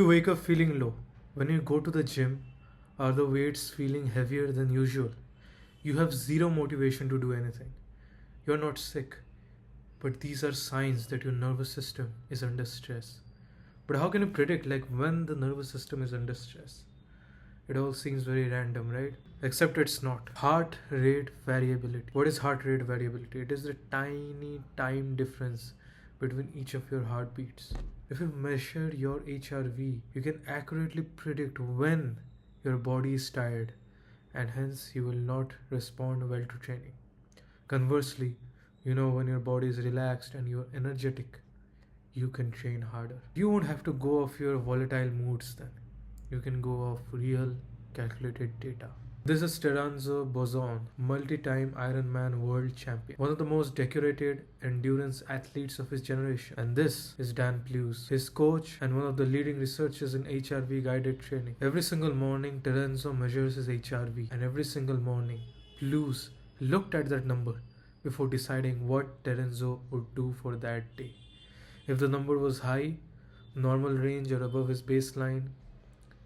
You wake up feeling low. When you go to the gym, are the weights feeling heavier than usual? You have zero motivation to do anything. You're not sick, but these are signs that your nervous system is under stress. But how can you predict when the nervous system is under stress? It all seems very random, right? Except it's not. Heart rate variability. What is heart rate variability? It is the tiny time difference between each of your heartbeats. If you measure your HRV, you can accurately predict when your body is tired and hence you will not respond well to training. Conversely, you know when your body is relaxed and you're energetic, you can train harder. You won't have to go off your volatile moods then. You can go off real calculated data. This is Terenzo Bozon, multi-time Ironman world champion, one of the most decorated endurance athletes of his generation. And this is Dan Plews, his coach and one of the leading researchers in HRV guided training. Every single morning, Terenzo measures his HRV, and every single morning, Plews looked at that number before deciding what Terenzo would do for that day. If the number was high, normal range or above his baseline,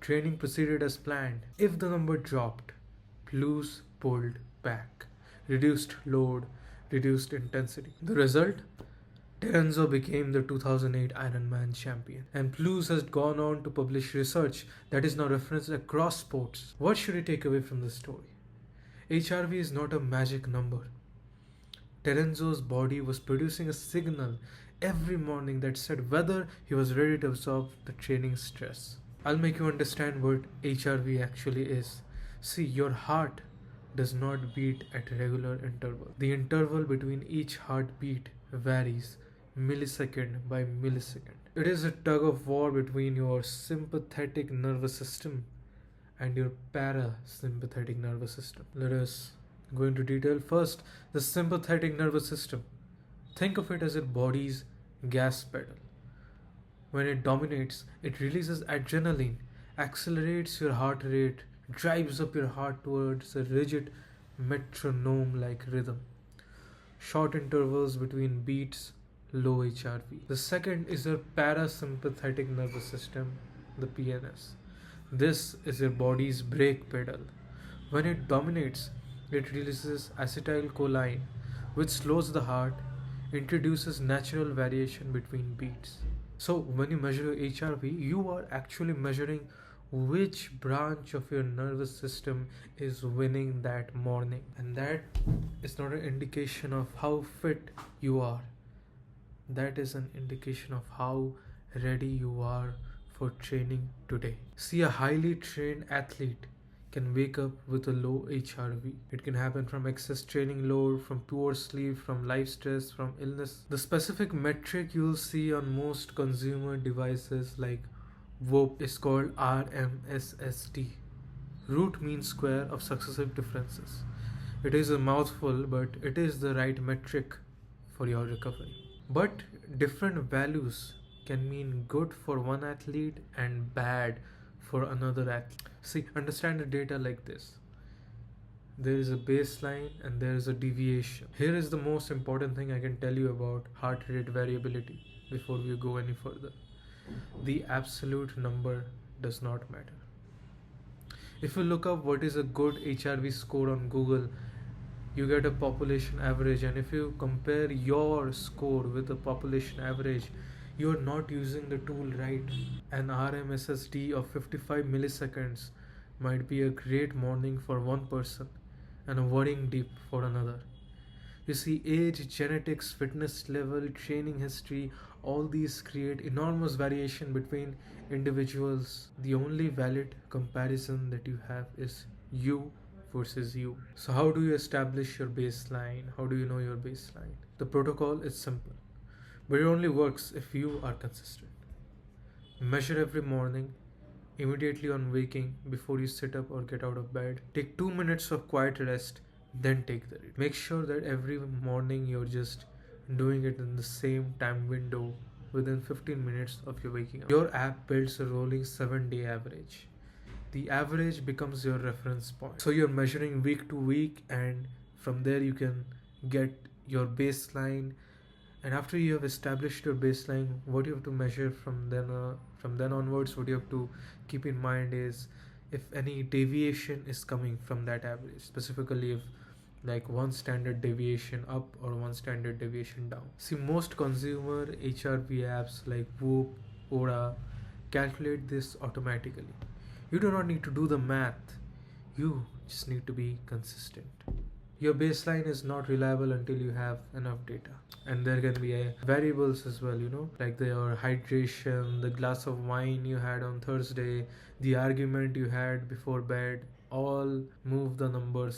training proceeded as planned. If the number dropped, Plews pulled back, reduced load, reduced intensity. The result? Terenzo became the 2008 Ironman champion, and Plews has gone on to publish research that is now referenced across sports. What should you take away from this story? HRV is not a magic number. Terenzo's body was producing a signal every morning that said whether he was ready to absorb the training stress. I'll make you understand what HRV actually is. See, your heart does not beat at regular interval. The interval between each heartbeat varies millisecond by millisecond. It is a tug of war between your sympathetic nervous system and your parasympathetic nervous system. Let us go into detail. First, the sympathetic nervous system. Think of it as your body's gas pedal. When it dominates, it releases adrenaline, accelerates your heart rate, drives up your heart towards a rigid metronome-like rhythm. Short intervals between beats, low HRV. The second is your parasympathetic nervous system, the PNS. This is your body's brake pedal. When it dominates, it releases acetylcholine, which slows the heart, introduces natural variation between beats. So when you measure your HRV, you are actually measuring which branch of your nervous system is winning that morning. And that is not an indication of how fit you are. That is an indication of how ready you are for training today. See, a highly trained athlete can wake up with a low HRV. It can happen from excess training load, from poor sleep, from life stress, from illness. The specific metric you'll see on most consumer devices like Whoop is called RMSSD, root mean square of successive differences. It is a mouthful, but it is the right metric for your recovery. But different values can mean good for one athlete and bad for another athlete. See, understand the data like this. There is a baseline and there is a deviation. Here is the most important thing I can tell you about heart rate variability before we go any further. The absolute number does not matter. If you look up what is a good HRV score on Google, you get a population average, and if you compare your score with the population average, you are not using the tool right. An RMSSD of 55 milliseconds might be a great morning for one person and a worrying dip for another. You see, age, genetics, fitness level, training history, all these create enormous variation between individuals. The only valid comparison that you have is you versus you. So how do you establish your baseline? How do you know your baseline? The protocol is simple, but it only works if you are consistent. Measure every morning, immediately on waking, before you sit up or get out of bed. Take 2 minutes of quiet rest, then take the read. Make sure that every morning you're just doing it in the same time window within 15 minutes of your waking up. Your app builds a rolling 7-day average. The average becomes your reference point. So you're measuring week to week, and from there you can get your baseline. And after you have established your baseline, what you have to measure from From then onwards, what you have to keep in mind is if any deviation is coming from that average, specifically if like one standard deviation up or one standard deviation down. See, most consumer HRV apps like Whoop, Oda calculate this automatically. You do not need to do the math, you just need to be consistent. Your baseline is not reliable until you have enough data. And there can be variables as well, like your hydration, the glass of wine you had on Thursday, the argument you had before bed, all move the number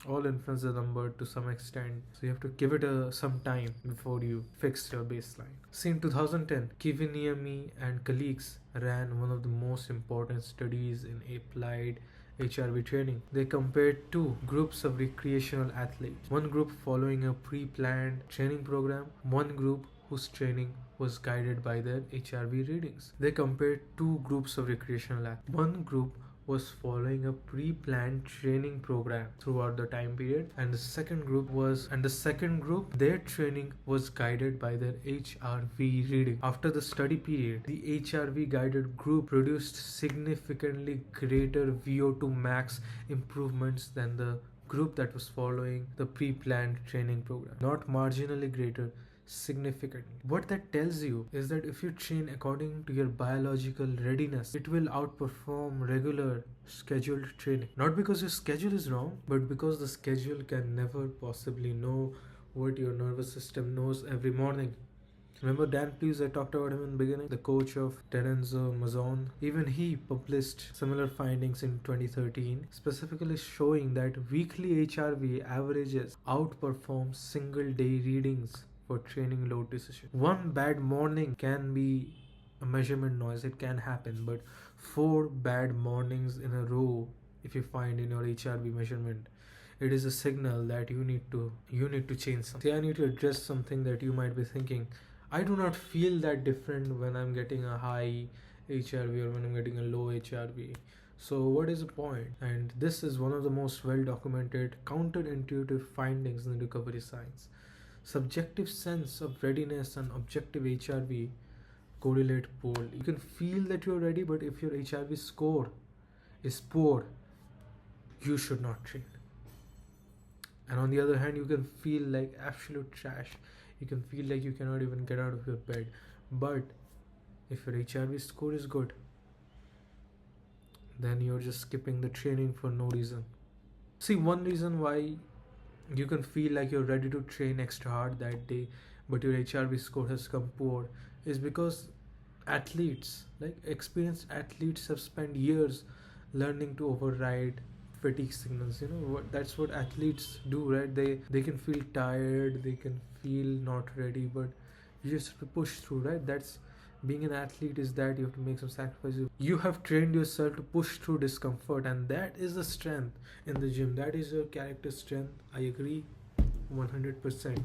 all influence the number to some extent. So you have to give it some time before you fix your baseline. See, in 2010, Kiviniemi and colleagues ran one of the most important studies in applied HRV training. They compared two groups of recreational athletes. One group following a pre-planned training program, one group whose training was guided by their HRV readings. They compared two groups of recreational athletes. One group was following a pre-planned training program throughout the time period, and the second group their training was guided by their HRV reading. After the study period, the HRV guided group produced significantly greater VO2 max improvements than the group that was following the pre-planned training program. Not marginally greater, significantly. What that tells you is that if you train according to your biological readiness, it will outperform regular scheduled training. Not because your schedule is wrong, but because the schedule can never possibly know what your nervous system knows every morning. Remember Dan Plews, I talked about him in the beginning, the coach of Terenzo Mazzone. Even he published similar findings in 2013, specifically showing that weekly HRV averages outperform single day readings for training load decision. One bad morning can be a measurement noise, it can happen, but 4 bad mornings in a row, if you find in your HRV measurement, it is a signal that you need to change something. See, I need to address something that you might be thinking. I do not feel that different when I'm getting a high HRV or when I'm getting a low HRV. So what is the point? And this is one of the most well documented counterintuitive findings in recovery science. Subjective sense of readiness and objective HRV correlate poorly. You can feel that you're ready, but if your HRV score is poor, you should not train. And on the other hand, you can feel like absolute trash. You can feel like you cannot even get out of your bed. But if your HRV score is good, then you're just skipping the training for no reason. See, one reason why you can feel like you're ready to train extra hard that day, but your HRV score has come poor, is because athletes, like experienced athletes, have spent years learning to override fatigue signals. That's what athletes do, right? They can feel tired, they can feel not ready, but you just have to push through, right? That's being an athlete, is that you have to make some sacrifices. You have trained yourself to push through discomfort, and that is the strength in the gym. That is your character strength. I agree 100%.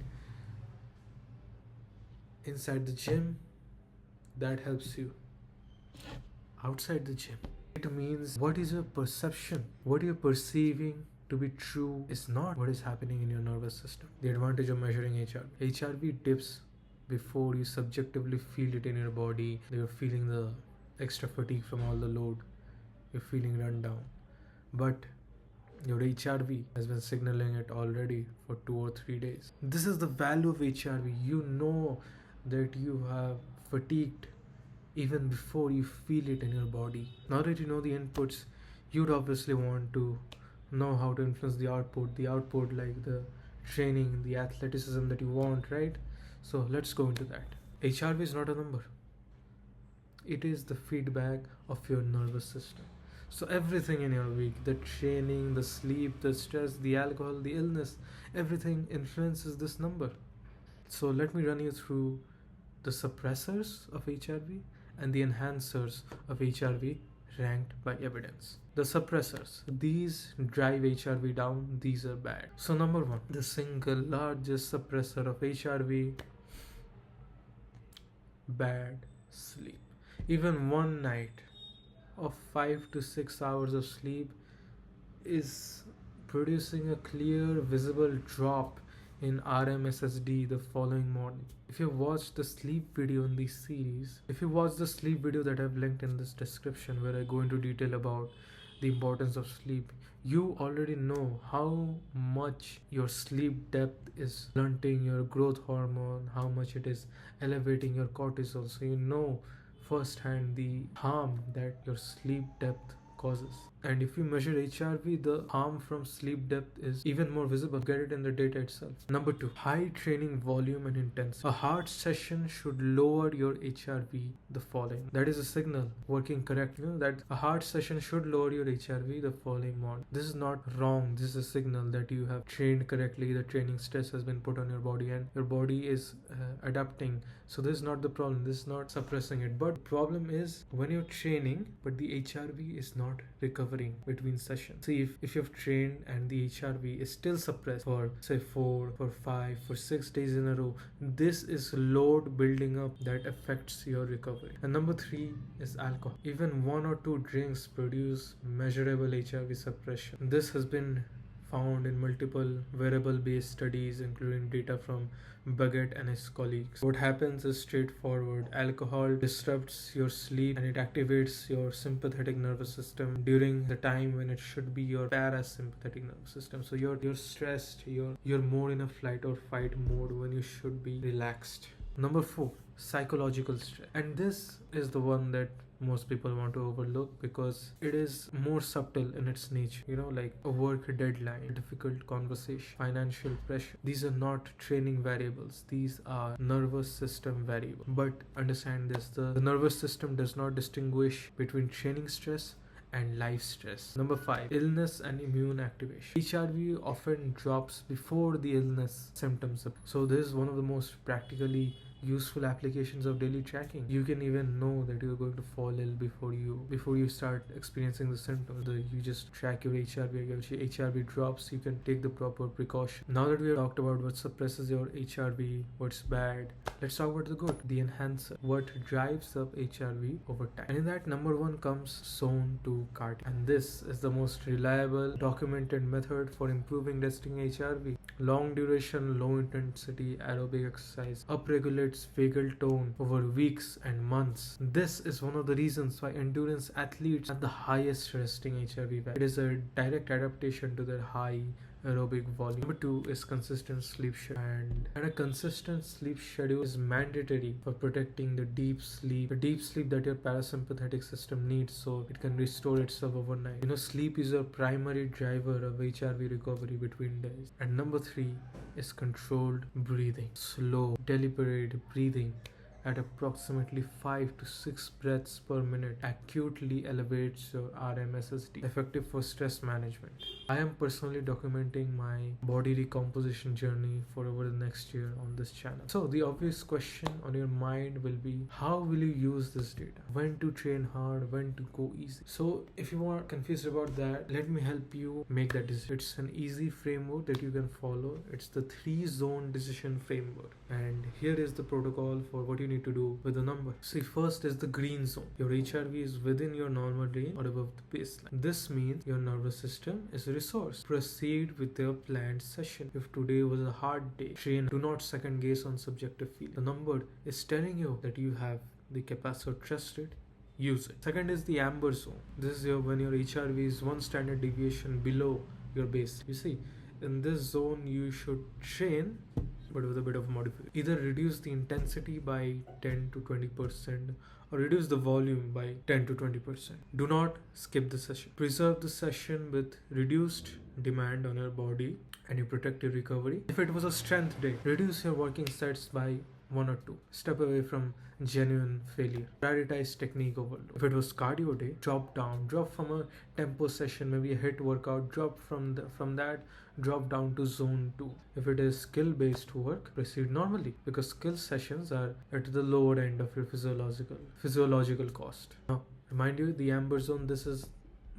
Inside the gym, that helps you. Outside the gym, it means what is your perception? What you're perceiving to be true is not what is happening in your nervous system. The advantage of measuring HRV. HRV dips before you subjectively feel it in your body. You're feeling the extra fatigue from all the load. You're feeling run down. But your HRV has been signaling it already for 2 or 3 days. This is the value of HRV. You know that you have fatigued even before you feel it in your body. Now that you know the inputs, you'd obviously want to know how to influence the output like the training, the athleticism that you want, right? So let's go into that. HRV is not a number. It is the feedback of your nervous system. So everything in your week, the training, the sleep, the stress, the alcohol, the illness, everything influences this number. So let me run you through the suppressors of HRV and the enhancers of HRV ranked by evidence. The suppressors, these drive HRV down, these are bad. So number 1, the single largest suppressor of HRV, bad sleep. Even one night of 5 to 6 hours of sleep is producing a clear visible drop in RMSSD the following morning. If you watch the sleep video in this series, if you watch the sleep video that I've linked in this description where I go into detail about the importance of sleep, you already know how much your sleep depth is blunting your growth hormone, how much it is elevating your cortisol. So you know firsthand the harm that your sleep depth causes. And if you measure HRV, the harm from sleep depth is even more visible. Get it in the data itself. Number 2, high training volume and intensity. A hard session should lower your HRV the following. That is a signal working correctly. You know that a hard session should lower your HRV the following morning. This is not wrong. This is a signal that you have trained correctly. The training stress has been put on your body and your body is adapting. So this is not the problem. This is not suppressing it. But the problem is when you're training, but the HRV is not recovering between sessions. See, if you've trained and the HRV is still suppressed for say 4, for 5, for 6 days in a row, this is load building up that affects your recovery. And number 3 is alcohol. Even 1 or 2 drinks produce measurable HRV suppression. This has been found in multiple variable-based studies, including data from Baguette and his colleagues. What happens is straightforward. Alcohol disrupts your sleep and it activates your sympathetic nervous system during the time when it should be your parasympathetic nervous system. So you're stressed, you're more in a flight or fight mode when you should be relaxed. Number 4, psychological stress. And this is the one that most people want to overlook because it is more subtle in its nature. You know, like a work deadline, a difficult conversation, financial pressure. These are not training variables. These are nervous system variables. But understand this, the nervous system does not distinguish between training stress and life stress. Number 5, illness and immune activation. HRV often drops before the illness symptoms appear. So this is one of the most practically useful applications of daily tracking. You can even know that you're going to fall ill before you start experiencing the symptoms. You just track your HRV. If your HRV drops, you can take the proper precaution. Now that we have talked about what suppresses your HRV, what's bad, let's talk about the good, the enhancer, what drives up HRV over time. And in that, number 1 comes zone 2 cardio. And this is the most reliable documented method for improving resting HRV. Long duration, low intensity aerobic exercise upregulates vagal tone over weeks and months. This is one of the reasons why endurance athletes have the highest resting HRV value. It is a direct adaptation to their high aerobic volume. Number 2 is consistent sleep schedule. And a consistent sleep schedule is mandatory for protecting the deep sleep that your parasympathetic system needs so it can restore itself overnight. You know, sleep is a primary driver of HRV recovery between days. And number 3 is controlled breathing. Slow, deliberate breathing at approximately 5 to 6 breaths per minute acutely elevates your RMSSD, effective for stress management. I am personally documenting my body recomposition journey for over the next year on this channel. So the obvious question on your mind will be, how will you use this data? When to train hard, when to go easy? So if you are confused about that, let me help you make that decision. It's an easy framework that you can follow. It's the 3-zone decision framework. And here is the protocol for what you need to do with the number. See, first is the green zone. Your HRV is within your normal range or above the baseline. This means your nervous system is resourced. Proceed with your planned session. If today was a hard day, train. Do not second guess on subjective feeling. The number is telling you that you have the capacity to trust it. Use it. Second is the amber zone. This is when your HRV is 1 standard deviation below your base. You see, in this zone you should train, but with a bit of modification. Either reduce the intensity by 10 to 20% or reduce the volume by 10 to 20%. Do not skip the session. Preserve the session with reduced demand on your body and you protect your recovery. If it was a strength day, reduce your working sets by 1 or 2. Step away from genuine failure. Prioritize technique overload. If it was cardio day, drop from a tempo session, maybe a HIIT workout, drop from that, drop down to zone 2. If it is skill based work, proceed normally because skill sessions are at the lower end of your physiological cost. Now, remind you, the amber zone, this is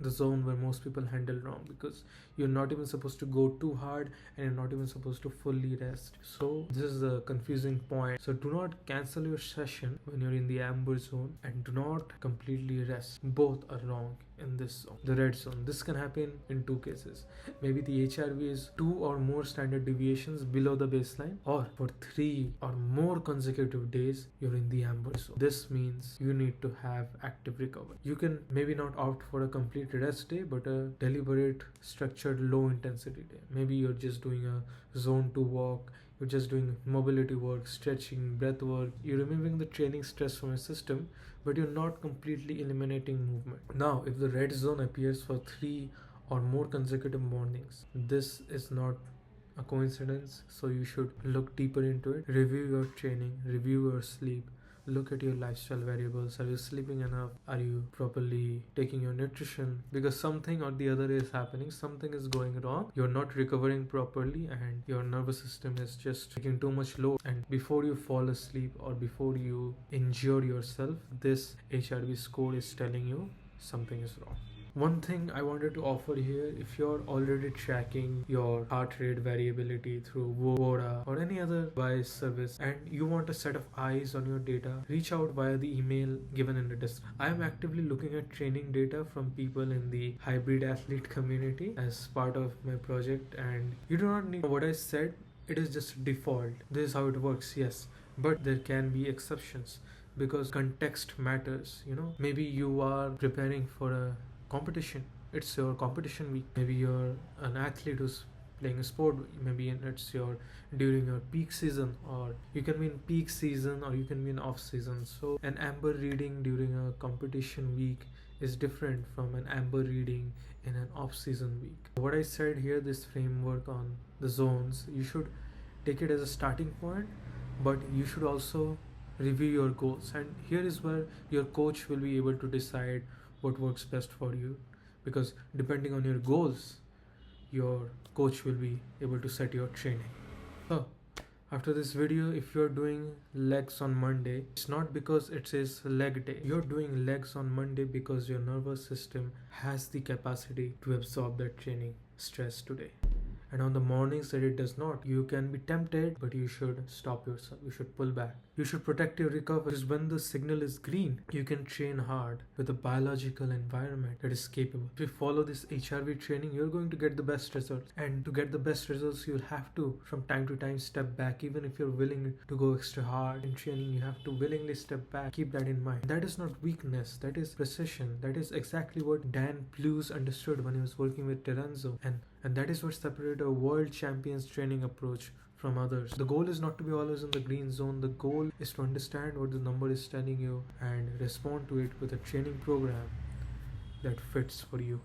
the zone where most people handle wrong, because you're not even supposed to go too hard and you're not even supposed to fully rest. So this is a confusing point. So do not cancel your session when you're in the amber zone, and do not completely rest. Both are wrong in this zone, the red zone. This can happen in two cases. Maybe the HRV is 2 or more standard deviations below the baseline, or for 3 or more consecutive days you're in the amber zone. This means you need to have active recovery. You can maybe not opt for a complete rest day, but a deliberate, structured, low intensity day. Maybe you're just doing a zone 2 walk, you're just doing mobility work, stretching, breath work. You're removing the training stress from your system, but you're not completely eliminating movement. Now, if the red zone appears for 3 or more consecutive mornings, this is not a coincidence. So you should look deeper into it, review your training, review your sleep, look at your lifestyle variables. Are you sleeping enough? Are you properly taking your nutrition? Because something or the other is happening, something is going wrong. You're not recovering properly and your nervous system is just taking too much load. And before you fall asleep or before you injure yourself, this HRV score is telling you something is wrong. One thing I wanted to offer here, if you're already tracking your heart rate variability through Voda or any other device service and you want a set of eyes on your data, reach out via the email given in the description. I am actively looking at training data from people in the hybrid athlete community as part of my project, and you do not need what I said. It is just default. This is how it works, yes, but there can be exceptions because context matters. Maybe you are preparing for a competition, it's your competition week. Maybe you're an athlete who's playing a sport, maybe it's your during your peak season, or you can be in peak season or you can be in off season. So an amber reading during a competition week is different from an amber reading in an off season week. What I said here, this framework on the zones, you should take it as a starting point, but you should also review your goals, and here is where your coach will be able to decide what works best for you, because depending on your goals, your coach will be able to set your training. So after this video, if you're doing legs on Monday, it's not because it says leg day. You're doing legs on Monday because your nervous system has the capacity to absorb that training stress today. And on the mornings that it does not, you can be tempted, but you should stop yourself. You should pull back. You should protect your recovery, because when the signal is green, you can train hard with a biological environment that is capable. If you follow this HRV training, you're going to get the best results. And to get the best results, you'll have to, from time to time, step back. Even if you're willing to go extra hard in training, you have to willingly step back. Keep that in mind. That is not weakness. That is precision. That is exactly what Dan Plews understood when he was working with Terenzo. And that is what separated a world champion's training approach from others. The goal is not to be always in the green zone. The goal is to understand what the number is telling you and respond to it with a training program that fits for you.